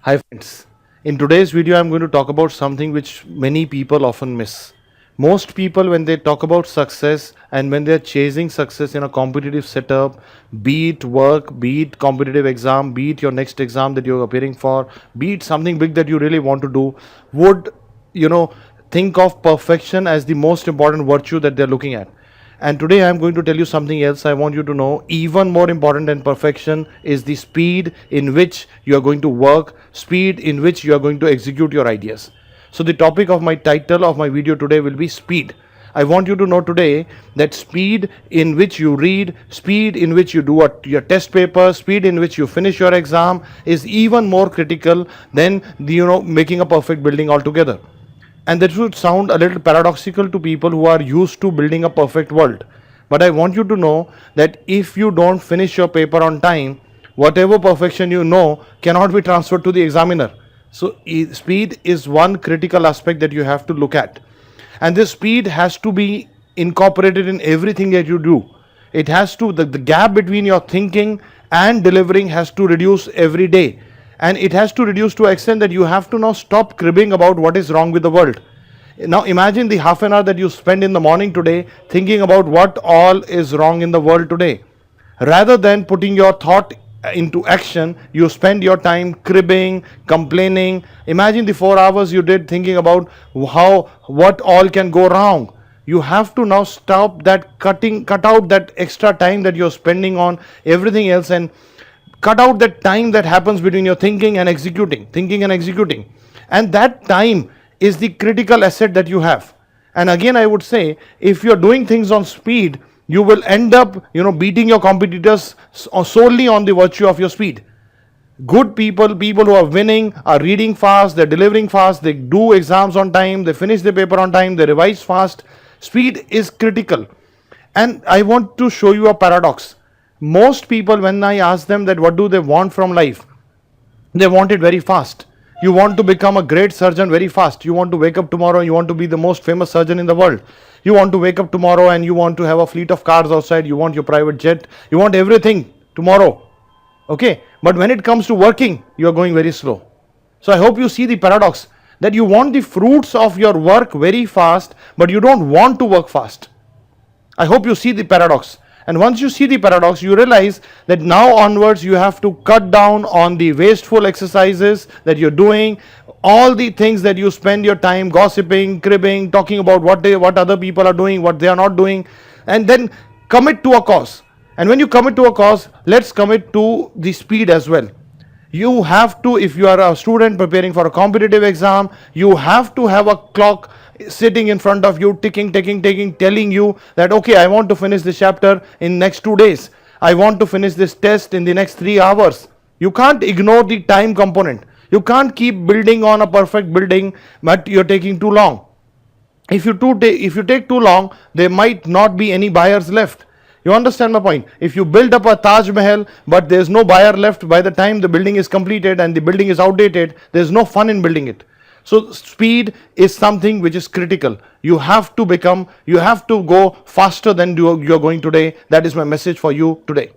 Hi friends, in today's video I'm going to talk about something which many people often miss. Most people when they talk about success and when they're chasing success in a competitive setup, be it work, be it competitive exam, be it your next exam that you're appearing for, be it something big that you really want to do, would you know think of perfection as the most important virtue that they're looking at. And today I'm going to tell you something else. I want you to know even more important than perfection is the speed in which you are going to work, speed in which you are going to execute your ideas. So the topic of my title of my video today will be speed. I want you to know today that speed in which you read, speed in which you do your test paper, speed in which you finish your exam is even more critical than making a perfect building altogether. And that would sound a little paradoxical to people who are used to building a perfect world. But I want you to know that if you don't finish your paper on time, whatever perfection you know cannot be transferred to the examiner. So, speed is one critical aspect that you have to look at. And this speed has to be incorporated in everything that you do. It has to, the gap between your thinking and delivering has to reduce every day, and it has to reduce to an extent that you have to now stop cribbing about what is wrong with the world. Now imagine the half an hour that you spend in the morning today thinking about what all is wrong in the world today. Rather than putting your thought into action, you spend your time cribbing, complaining. Imagine the 4 hours you did thinking about what all can go wrong. You have to now stop that, cut out that extra time that you're spending on everything else, and cut out that time that happens between your thinking and executing. And that time is the critical asset that you have. And again I would say, if you're doing things on speed, you will end up beating your competitors solely on the virtue of your speed. Good people who are winning are reading fast, they're delivering fast, they do exams on time, they finish the paper on time, they revise fast. Speed is critical. And I want to show you a paradox. Most people, when I ask them that what do they want from life, they want it very fast. You want to become a great surgeon very fast. You want to wake up tomorrow, you want to be the most famous surgeon in the world. You want to wake up tomorrow and you want to have a fleet of cars outside, you want your private jet, you want everything tomorrow. Okay, but when it comes to working, you are going very slow. So I hope you see the paradox that you want the fruits of your work very fast, but you don't want to work fast. I hope you see the paradox. And once you see the paradox, you realize that now onwards you have to cut down on the wasteful exercises that you're doing, all the things that you spend your time gossiping, cribbing, talking about what other people are doing, what they are not doing, and then commit to a cause. And when you commit to a cause, let's commit to the speed as well. You have to, if you are a student preparing for a competitive exam, you have to have a clock sitting in front of you, ticking, telling you that okay, I want to finish this chapter in next 2 days. I want to finish this test in the next 3 hours. You can't ignore the time component. You can't keep building on a perfect building, but you're taking too long. If you take too long, there might not be any buyers left. You understand my point? If you build up a Taj Mahal, but there's no buyer left by the time the building is completed and the building is outdated, there's no fun in building it. So speed is something which is critical. You have to go faster than you're going today. That is my message for you today.